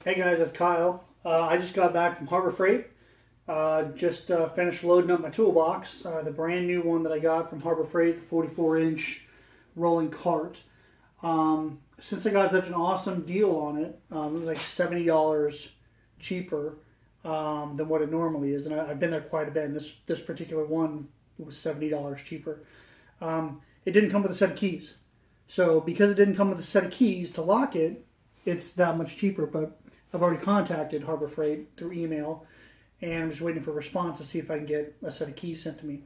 Hey guys, it's Kyle. I just got back from Harbor Freight. Just finished loading up my toolbox, the brand new one that I got from Harbor Freight, the 44-inch rolling cart. Since I got such an awesome deal on it, it was like $70 cheaper than what it normally is, and I've been there quite a bit. And this particular one was $70 cheaper. It didn't come with a set of keys, so because it didn't come with a set of keys to lock it, it's that much cheaper. But I've already contacted Harbor Freight through email, and I'm just waiting for a response to see if I can get a set of keys sent to me.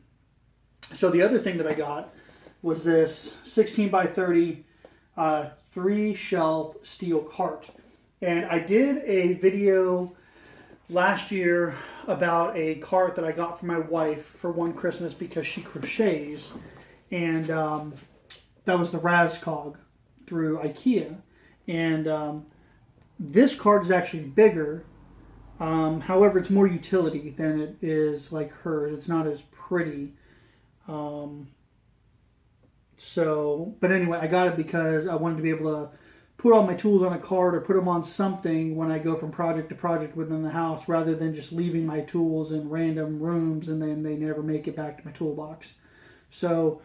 So the other thing that I got was this 16 by 30 three-shelf steel cart. And I did a video last year about a cart that I got for my wife for one Christmas because she crochets, and that was the Razcog through IKEA. And this cart is actually bigger. However, it's more utility than it is like hers. It's not as pretty. Um, but anyway, I got it because I wanted to be able to put all my tools on a cart or put them on something when I go from project to project within the house, rather than just leaving my tools in random rooms and then they never make it back to my toolbox. So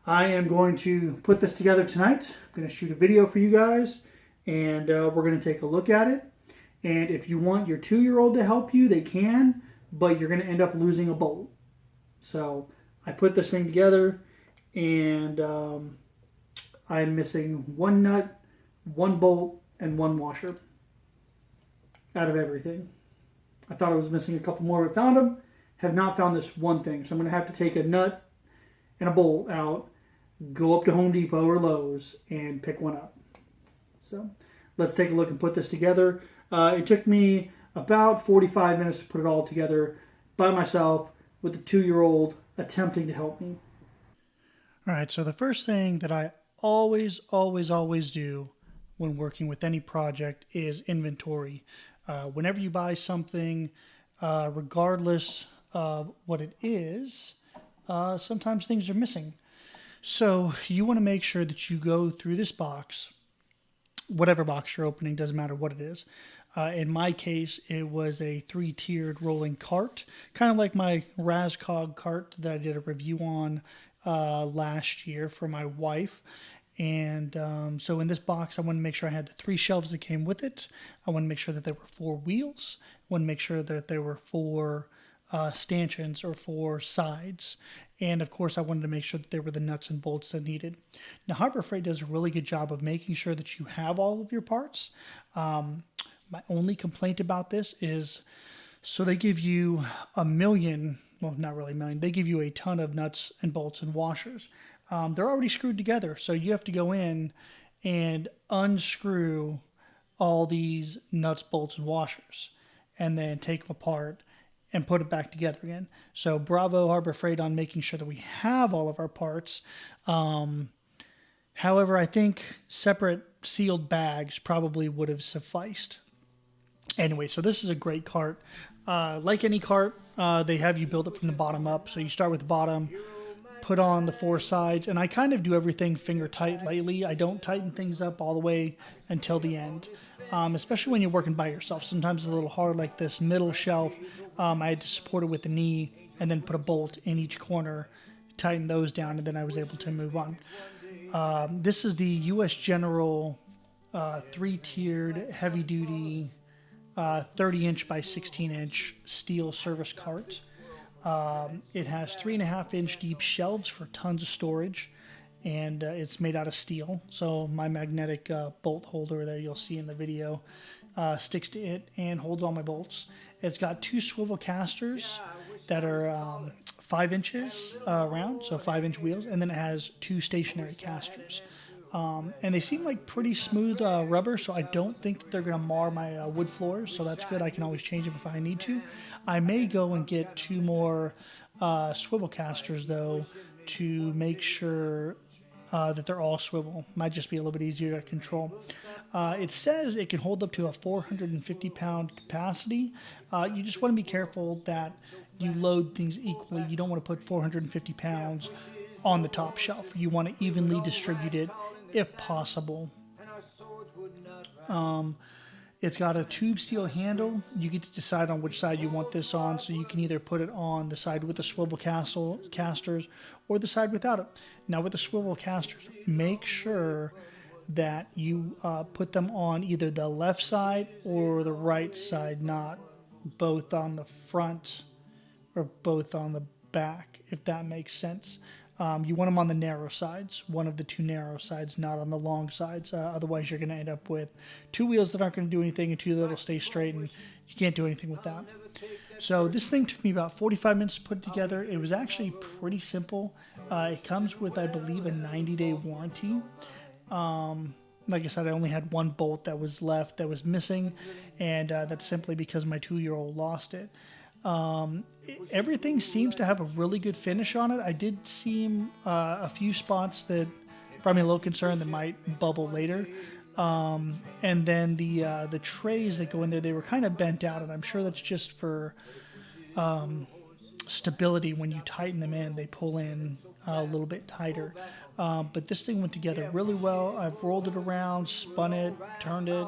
I am going to put this together tonight. I'm going to shoot a video for you guys, and we're going to take a look at it. And if you want your 2-year-old to help you, they can, but you're going to end up losing a bolt. So I put this thing together, and I'm missing one nut, one bolt, and one washer out of everything. I thought I was missing a couple more, but found them. Have not found this one thing. So I'm going to have to take a nut and a bolt out, go up to Home Depot or Lowe's, and pick one up. So let's take a look and put this together. It took me about 45 minutes to put it all together by myself with a 2-year-old attempting to help me. All right, so the first thing that I always do when working with any project is inventory. Whenever you buy something, regardless of what it is, sometimes things are missing. So you want to make sure that you go through this box, whatever box you're opening, doesn't matter what it is. In my case, it was a 3-tiered rolling cart, kind of like my Razcog cart that I did a review on last year for my wife. And so in this box, I wanted to make sure I had the 3 shelves that came with it. I wanted to make sure that there were 4 wheels. I wanted to make sure that there were 4 stanchions or 4 sides. And of course, I wanted to make sure that there were the nuts and bolts that needed. Now, Harbor Freight does a really good job of making sure that you have all of your parts. My only complaint about this is, so they give you a million, well, not really a million, they give you a ton of nuts and bolts and washers. They're already screwed together, so you have to go in and unscrew all these nuts, bolts, and washers, and then take them apart and put it back together again. So bravo Harbor Freight on making sure that we have all of our parts. However, I think separate sealed bags probably would have sufficed. Anyway, so this is a great cart. Like any cart, they have you build it from the bottom up. So you start with the bottom, put on the 4 sides, and I kind of do everything finger tight lightly. I don't tighten things up all the way until the end, especially when you're working by yourself. Sometimes it's a little hard, like this middle shelf. I had to support it with the knee and then put a bolt in each corner, tighten those down, and then I was able to move on. This is the U.S. General 3-tiered heavy-duty 30-inch by 16-inch steel service cart. It has 3.5-inch deep shelves for tons of storage, and it's made out of steel. So my magnetic bolt holder that you'll see in the video sticks to it and holds all my bolts. It's got 2 swivel casters that are 5 inches round, so 5-inch wheels, and then it has 2 stationary casters. And they seem like pretty smooth rubber, so I don't think that they're going to mar my wood floors, so that's good. I can always change them if I need to. I may go and get 2 more swivel casters, though, to make sure that they're all swivel. Might just be a little bit easier to control. It says it can hold up to a 450-pound capacity. You just want to be careful that you load things equally. You don't want to put 450 pounds on the top shelf. You want to evenly distribute it if possible. It's got a tube steel handle. You get to decide on which side you want this on, so you can either put it on the side with the swivel casters or the side without it. Now with the swivel casters, make sure that you put them on either the left side or the right side, not both on the front or both on the back, if that makes sense. You want them on the narrow sides, one of the two narrow sides, not on the long sides. Otherwise, you're going to end up with two wheels that aren't going to do anything and two that'll stay straight, and you can't do anything with that. So this thing took me about 45 minutes to put together. It was actually pretty simple. It comes with, I believe, a 90-day warranty. Like I said, I only had one bolt that was left that was missing, and that's simply because my 2-year-old lost it. Everything seems to have a really good finish on it. I did see a few spots that brought me a little concern that might bubble later. And then the trays that go in there, they were kind of bent out, and I'm sure that's just for stability. When you tighten them in, they pull in a little bit tighter. But this thing went together really well. I've rolled it around, spun it, turned it,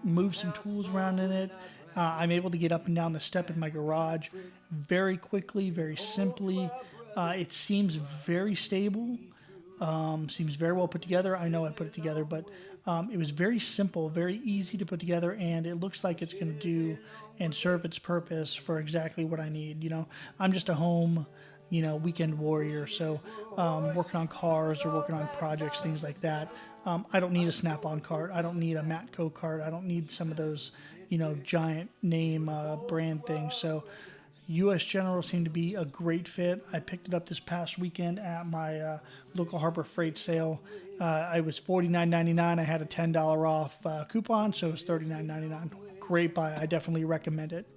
moved some tools around in it. I'm able to get up and down the step in my garage very quickly, very simply. It seems very stable, seems very well put together. I know I put it together, but it was very simple, very easy to put together, and it looks like it's going to do and serve its purpose for exactly what I need. You know, I'm just a home, weekend warrior, so working on cars or working on projects, things like that. I don't need a Snap-on cart. I don't need a Matco cart. I don't need some of those giant name brand things. So U.S. General seemed to be a great fit. I picked it up this past weekend at my local Harbor Freight sale. I was $49.99. I had a $10 off coupon, so it was $39.99. Great buy. I definitely recommend it.